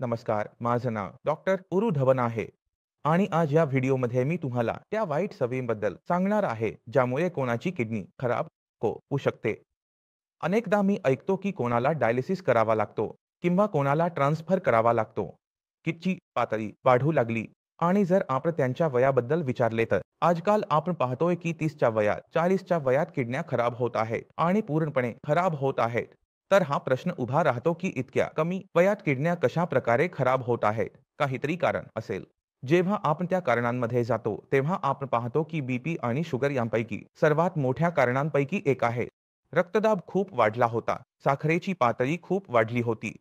नमस्कार, माझं नाव डॉक्टर उरू धवन आहे आणि आज या व्हिडिओमध्ये मी तुम्हाला त्या वाईट सवयींबद्दल सांगणार आहे ज्यामुळे कोणाची किडनी खराब होऊ शकते. अनेकदा मी ऐकतो की कोणाला डायलिसिस करावा लागतो किंवा कोणाला ट्रान्सफर करावा लागतो. किडनीची पातळी वाढू लागली आणि जर आपण त्यांच्या वयाबद्दल विचारले तर आजकाल आपण पाहतोय की 30च्या वयात 40च्या वयात किडन्या खराब होत आहेत आणि पूर्णपणे खराब होत आहेत. तर हा प्रश्न उभा राहतो की इतक्या कमी वयात किडन्या कशा प्रकारे खराब होत आहेत. काहीतरी कारण असेल. जेव्हा आपण त्या कारणांमध्ये जातो तेव्हा आपण पाहतो की बीपी आणि शुगर यांपैकी सर्वात मोठ्या कारणांपैकी एक आहे. रक्तदाब खूप वाढला होता. साखरेची पातळी खूप वाढली होती.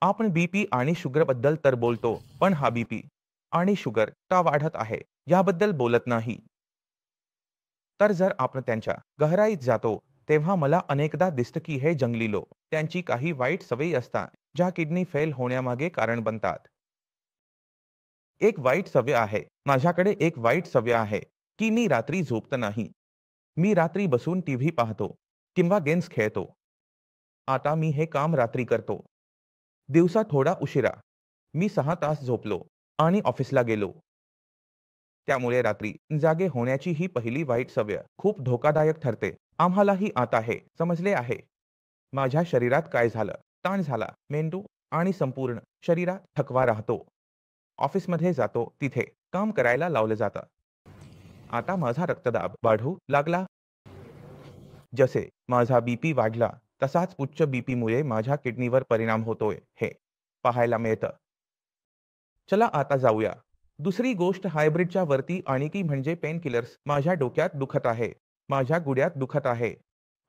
आपण बीपी आणि शुगर बद्दल तर बोलतो, पण हा बीपी आणि शुगर का वाढत आहे याबद्दल बोलत नाही. तर जर आपण त्यांच्या गहराईत जातो तेव्हा मला अनेकदा दिसतं की हे जंगली लोक त्यांची काही वाईट सवयी असतात ज्या किडनी फेल होण्यामागे कारण बनतात. एक वाईट सवय आहे, माझ्याकडे एक वाईट सवय आहे की मी रात्री झोपत नाही. मी रात्री बसून टीव्ही पाहतो किंवा गेम्स खेळतो. आता मी हे काम रात्री करतो. दिवसा थोडा उशिरा. मी 6 तास झोपलो आणि ऑफिसला गेलो. त्यामुळे रात्री जागे होण्याची ही पहिली वाईट सवय खूप धोकादायक ठरते. आम्हालाही आता हे समजले आहे. माझ्या शरीरात काय झालं, ताण झाला, मेंदू आणि संपूर्ण शरीरात थकवा राहतो. ऑफिसमध्ये जातो तिथे काम करायला लावलं जातं. आता माझा रक्तदाब वाढू लागला. जसे माझा बीपी वाढला तसाच उच्च बीपीमुळे माझ्या किडनीवर परिणाम होतोय हे पाहायला मिळतं. चला आता जाऊया. दुसरी गोष्ट हायब्रिडच्या वरती आणखी म्हणजे पेन किलर्स. माझ्या डोक्यात दुखत आहे. माझ्या गुड्यात दुखत आहे.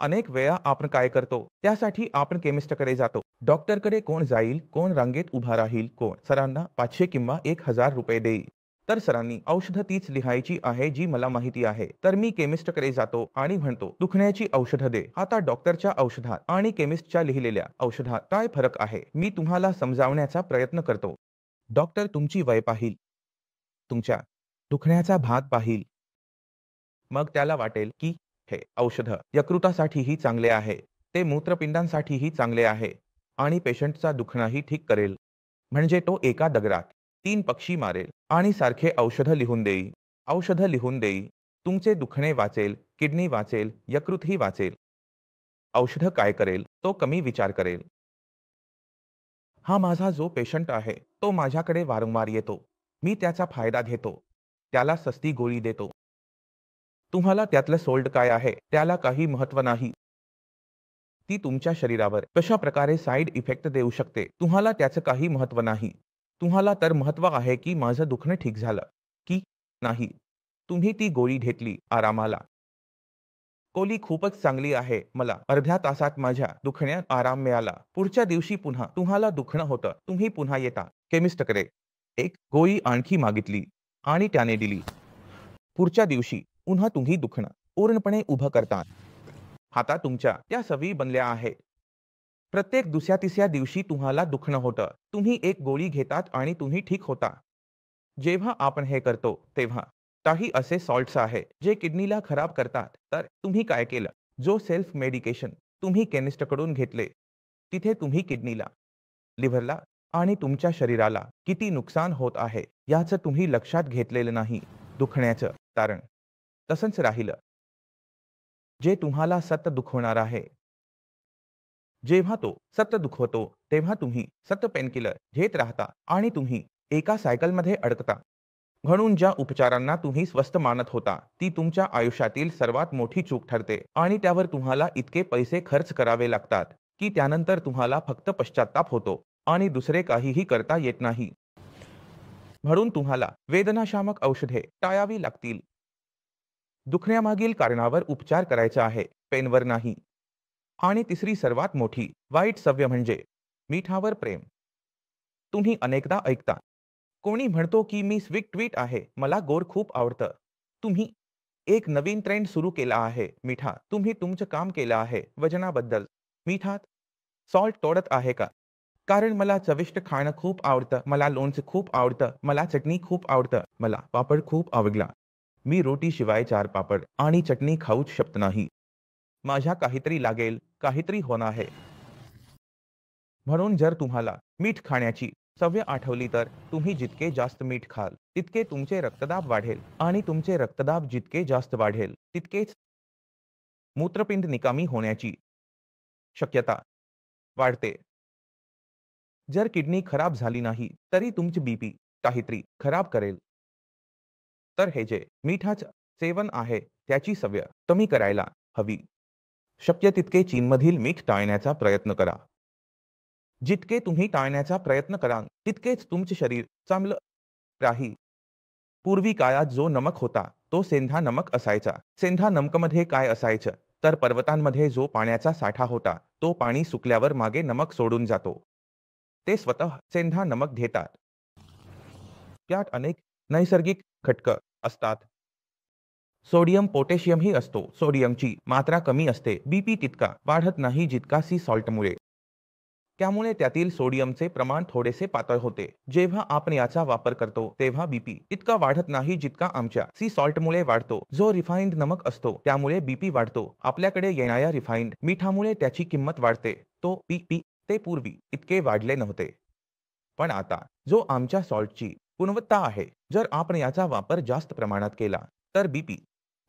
अनेक वेळा आपण काय करतो त्यासाठी आपण केमिस्टकडे जातो. डॉक्टरकडे कोण जाईल, कोण रांगेत उभा राहील, कोण सरांना 500 किंवा 1000 रुपये देईल. तर सरांनी औषधं तीच लिहायची आहे जी मला माहिती आहे. तर मी केमिस्टकडे जातो आणि म्हणतो दुखण्याची औषधं दे. आता डॉक्टरच्या औषधात आणि केमिस्टच्या लिहिलेल्या औषधात काय फरक आहे मी तुम्हाला समजावण्याचा प्रयत्न करतो. डॉक्टर तुमची वय पाहील, तुमच्या दुखण्याचा भाग पाहील. मग त्याला वाटेल की हे औषध यकृतासाठीही चांगले आहे, ते मूत्रपिंडांसाठीही चांगले आहे आणि पेशंटचा दुखणंही ठीक करेल. म्हणजे तो एका दगडात 3 पक्षी मारेल आणि सारखे औषधं लिहून देईल. औषधं लिहून देईल. तुमचे दुखणे वाचेल, किडनी वाचेल, यकृतही वाचेल. औषध काय करेल, तो कमी विचार करेल. हा माझा जो पेशंट आहे तो माझ्याकडे वारंवार येतो. मी त्याचा फायदा घेतो. त्याला सस्ती गोळी देतो. तुम्हाला त्यातलं सोल्ड काय आहे त्याला काही महत्व नाही. ती तुमच्या शरीरावर कशा प्रकारे साइड इफेक्ट देऊ शकते तुम्हाला त्याचं काही महत्व नाही. तुम्हाला तर महत्व आहे की माझं दुखणं ठीक झालं की नाही. तुम्ही ती गोळी घेतली आरामाला. गोळी खूपच चांगली आहे. मला अर्ध्या तासात माझ्या दुखण्यात आराम मिळाला. पुढच्या दिवशी पुन्हा तुम्हाला दुखणं होतं. तुम्ही पुन्हा येता केमिस्टकडे. एक गोळी आणखी मागितली आणि त्याने दिली. पुढच्या दिवशी पुन्हा तुम्ही दुखणं पूर्णपणे उभं करता. आता तुमच्या त्या सवयी बनल्या आहेत. प्रत्येक दुसऱ्या-तिसऱ्या दिवशी तुम्हाला दुखणं होतं. तुम्ही एक गोळी घेतात आणि तुम्ही ठीक होता. जेव्हा आपण हे करतो तेव्हा काही असे सॉल्ट्स आहे जे किडनीला खराब करतात. तर तुम्ही काय केलं? जो सेल्फ मेडिकेशन तुम्ही केमिस्टकडून घेतले, तिथे तुम्ही किडनीला, लिव्हरला आणि तुमच्या शरीराला किती नुकसान होत आहे याचं तुम्ही लक्षात घेतलेलं नाही. दुखण्याचं कारण तसंच राहिलं. जे तुम्हाला सतत दुखवणार आहे. जेव्हा तो सतत दुखवतो तेव्हा तुम्ही सतत पेनकिलर घेत राहता आणि तुम्ही एका सायकलमध्ये अडकता. म्हणून ज्या उपचारांना तुम्ही स्वस्त मानत होता ती तुमच्या आयुष्यातील सर्वात मोठी चूक ठरते आणि त्यावर तुम्हाला इतके पैसे खर्च करावे लागतात की त्यानंतर तुम्हाला फक्त पश्चाताप होतो आणि दुसरे काहीही करता येत नाही. म्हणून तुम्हाला वेदनाशामक औषधे टाळावी लागतील. दुखण्यामागील कारणावर उपचार करायचा आहे, पेनवर नाही. आणि तिसरी सर्वात मोठी वाईट सवय म्हणजे मिठावर प्रेम. तुम्ही अनेकदा ऐकता कोणी म्हणतो की मी स्वीट ट्वीट आहे, मला गोड खूप आवडतं. तुम्ही एक नवीन ट्रेंड सुरू केला आहे मिठा. तुम्ही तुमचं काम केलं आहे वजनाबद्दल. मिठात सॉल्ट तोडत आहे का? कारण मला चविष्ट खाणं खूप आवडतं. मला लोणचं खूप आवडतं. मला चटणी खूप आवडतं. मला पापड खूप आवडला. मी रोटीशिवाय 4 पापड आणि चटणी खाऊच शकत नाही. माझ्या काहीतरी लागेल, काहीतरी होणार आहे. म्हणून जर तुम्हाला मीठ खाण्याची सवय आठवली तर तुम्ही जितके जास्त मीठ खाल तितके तुमचे रक्तदाब वाढेल आणि तुमचे रक्तदाब जितके जास्त वाढेल तितकेच मूत्रपिंड निकामी होण्याची शक्यता वाढते. जर किडनी खराब झाली नाही तरी तुमची बीपी काहीतरी खराब करेल. तर हे जे मिठाचं सेवन आहे त्याची सवय कमी करायला हवी. शक्य तितके चीनमधील मीठ टाळण्याचा प्रयत्न करा. जितके तुम्ही टाळण्याचा प्रयत्न कराल तितकेच तुमचे शरीर चांगलं राहील. पूर्वी काळात जो नमक होता तो सेंधा नमक असायचा. सेंधा नमकमध्ये काय असायचं तर पर्वतांमध्ये जो पाण्याचा साठा होता तो पाणी सुकल्यावर मागे नमक सोडून जातो. ते स्वतः सेंधा नमक घेतात. त्यात अनेक नैसर्गिक घटक असतात. सोडियम पोटॅशियमही असतो. सोडियमची मात्रा कमी असते. बीपी तितका वाढत नाही जितका सी सॉल्टमुळे. त्यामुळे त्यातील सोडियमचे प्रमाण थोडेसे पातळ होते. जेव्हा आपण याचा वापर करतो तेव्हा बीपी इतका वाढत नाही जितका आमच्या सी सॉल्टमुळे वाढतो. जो रिफाइंड नमक असतो त्यामुळे बीपी वाढतो. आपल्याकडे येणाऱ्या रिफाइंड मिठामुळे त्याची किंमत वाढते. तो बीपी ते पूर्वी इतके वाढले नव्हते. पण आता जो आमच्या सॉल्टची गुणवत्ता आहे, जर आपण याचा वापर जास्त प्रमाणात केला तर बीपी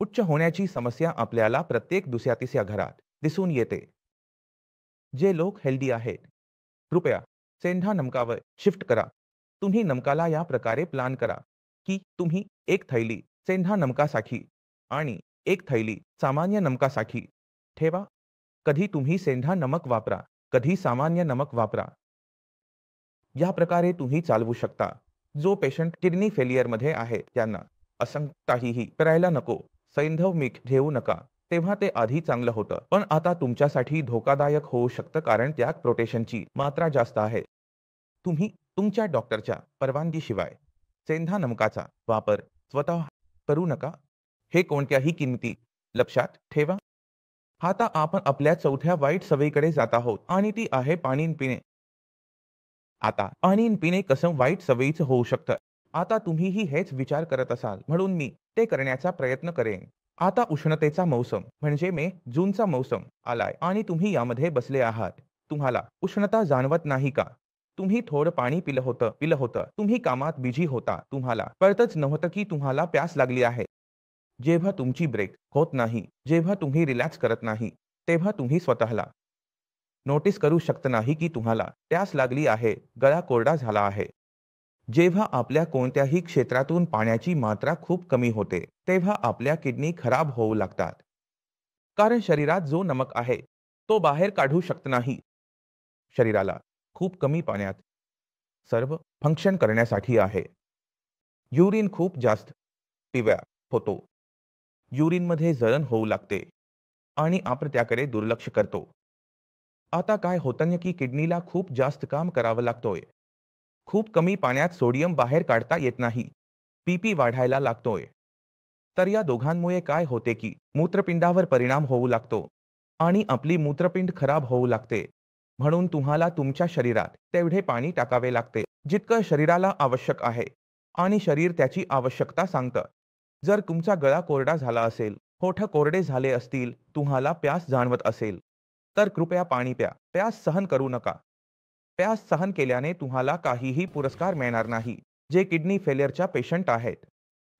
उच्च होण्याची समस्या आपल्याला प्रत्येक दुसऱ्या तिसऱ्या घरात दिसून येते. जे लोक हेल्दी आहेत कृपया सेंधा नमकावर शिफ्ट करा. तुम्ही नमकाला या प्रकारे प्लान करा की तुम्ही एक थैली सेंधा नमकासाठी आणि एक थैली सामान्य नमकासाठी ठेवा. कधी तुम्ही सेंधा नमक वापरा, कधी सामान्य नमक वापरा. या प्रकारे तुम्ही चालवू शकता. जो पेशंट किडनी फेलियरमध्ये आहे त्यांना असं काहीही करायला नको. सैंधव मीठ घेऊ नका. तेव्हा ते आधी चांगलं होतं पण आता तुमच्यासाठी धोकादायक होऊ शकतं कारण त्यात प्रोटेशनची मात्रा जास्त आहे. तुम्ही तुमच्या डॉक्टरच्या परवानगीशिवाय सेंधा नमकाचा वापर स्वतः करू नका. हे कोणत्याही किमती लक्षात ठेवा. आता आपण आपल्या चौथ्या वाईट सवयीकडे जात आहोत आणि ती आहे पाणी पिणे. आता पाणी पिणे कसं वाईट सवयीचं होऊ शकतं. आता तुम्हीही हेच विचार करत असाल म्हणून मी ते करण्याचा प्रयत्न करेन. आता उष्णतेचा मौसम म्हणजे मे जूनचा मौसम आलाय आणि तुम्ही यामध्ये बसले आहात. तुम्हाला उष्णता जाणवत नाही का? तुम्ही थोडं पाणी पिलं होतं. तुम्ही कामात बिझी होता. तुम्हाला कळतच नव्हतं की तुम्हाला प्यास लागली आहे. जेव्हा तुमची ब्रेक होत नाही, जेव्हा तुम्ही रिलॅक्स करत नाही, तेव्हा तुम्ही स्वतःला नोटीस करू शकत नाही की तुम्हाला प्यास लागली आहे, गळा कोरडा झाला आहे. जेव्हा आपल्या कोणत्याही क्षेत्रातून पाण्याची मात्रा खूप कमी होते, तेव्हा आपल्या किडनी खराब होऊ लागतात. कारण शरीरात जो नमक आहे, तो बाहेर काढू शकत नाही. शरीराला खूप कमी पाण्यात सर्व फंक्शन करण्यासाठी आहे. युरिन खूप जास्त पिवळा होतो. युरिनमध्ये जळण होऊ लागते आणि आपण त्याकडे दुर्लक्ष करतो. आता काय होतं की किडनीला खूप जास्त काम करावं लागतोय. खूप कमी पाण्यात सोडियम बाहेर काढता येत नाही. बीपी वाढायला लागतोय. तर या दोघांमुळे काय होते की मूत्रपिंडावर परिणाम होऊ लागतो आणि आपली मूत्रपिंड खराब होऊ लागते. म्हणून तुम्हाला तुमच्या शरीरात तेवढे पाणी टाकावे लागते जितकं शरीराला आवश्यक आहे आणि शरीर त्याची आवश्यकता सांगतं. जर तुमचा गळा कोरडा झाला असेल, ओठ कोरडे झाले असतील, तुम्हाला प्यास जाणवत असेल, तर कृपया पाणी प्या. प्यास सहन करू नका. प्यास सहन केल्याने तुम्हाला काहीही पुरस्कार मिळणार नाही. जे किडनी फेलियरच्या पेशंट आहेत,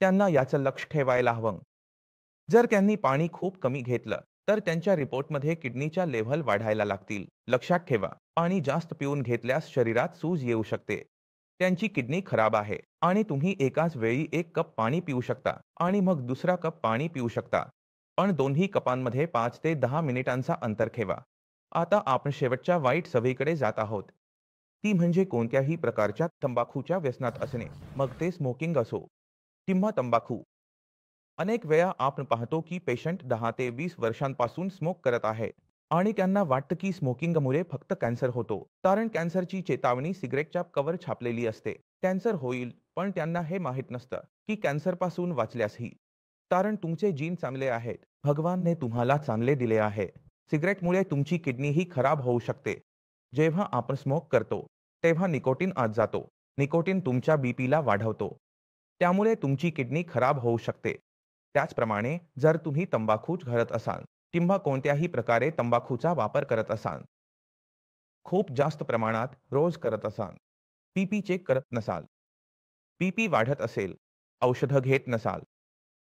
त्यांना याचं लक्ष ठेवायला हवं. जर त्यांनी पाणी खूप कमी घेतलं, तर त्यांच्या रिपोर्टमध्ये किडनीच्या लेव्हल वाढायला लागतील. लक्षात ठेवा, पाणी जास्त पिऊन घेतल्यास शरीरात सूज येऊ शकते. त्यांची किडनी खराब आहे आणि तुम्ही एकाच वेळी 1 कप पाणी पिऊ शकता आणि मग दुसरा कप पाणी पिऊ शकता. पण दोन्ही कपांमध्ये 5 ते 10 मिनिटांचा अंतर ठेवा. आता आपण शेवटच्या वाईट सवयीकडे जात आहोत. ती म्हणजे कोणत्याही प्रकारच्या तंबाखूच्या व्यसनात असणे. मग ते स्मोकिंग असो किंवा तंबाखू. अनेक वेळा आपण पाहतो की पेशंट 10 ते 20 वर्षांपासून स्मोक करत आहेत आणि त्यांना वाटतं की स्मोकिंगमुळे फक्त कॅन्सर होतो. कारण कॅन्सरची चेतावणी सिगरेटच्या कवर छापलेली असते. कॅन्सर होईल, पण त्यांना हे माहीत नसतं की कॅन्सरपासून वाचल्यासही. कारण तुमचे जीन चांगले आहेत. भगवानने तुम्हाला चांगले दिले आहे. सिगरेटमुळे तुमची किडनीही खराब होऊ शकते. जेव्हा आपण स्मोक करतो, तेव्हा निकोटीन आत जातो. निकोटीन तुमच्या बीपीला वाढवतो. त्यामुळे तुमची किडनी खराब होऊ शकते. त्याचप्रमाणे जर तुम्ही तंबाखू घालत असाल किंवा कोणत्याही प्रकारे तंबाखूचा वापर करत असाल खूप जास्त प्रमाणात रोज करत असाल, बीपी चेक करत नसाल, बीपी वाढत असेल, औषधं घेत नसाल,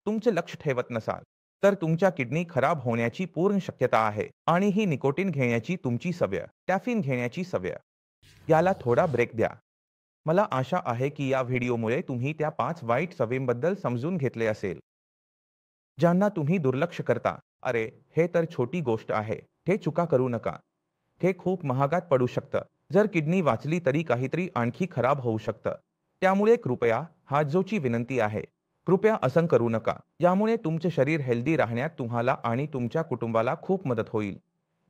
तुमचे लक्ष ठेवत नसाल, तर तुमच्या किडनी खराब होण्याची पूर्ण शक्यता आहे. आणि ही निकोटीन घेण्याची तुमची सवय, कॅफीन घेण्याची सवय, याला थोडा ब्रेक द्या. मला आशा आहे की या व्हिडिओमुळे तुम्ही त्या 5 वाईट सवयींबद्दल समजून घेतले असेल. ज्यांना तुम्ही दुर्लक्ष करता. अरे, हे तर छोटी गोष्ट आहे. हे चुका करू नका. हे खूप महागात पडू शकतं. जर किडनी वाचली तरी काहीतरी आणखी खराब होऊ शकतं. त्यामुळे कृपया, हात जोडची विनंती आहे, कृपया असं करू नका. यामुळे तुमचे शरीर हेल्दी राहण्यात तुम्हाला आणि तुमच्या कुटुंबाला खूप मदत होईल.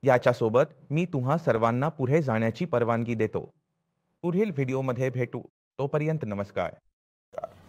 याच्यासोबत मी तुम्हा सर्वांना पुढे जाण्याची परवानगी देतो. पुढील व्हिडिओमध्ये भेटू. तोपर्यंत नमस्कार.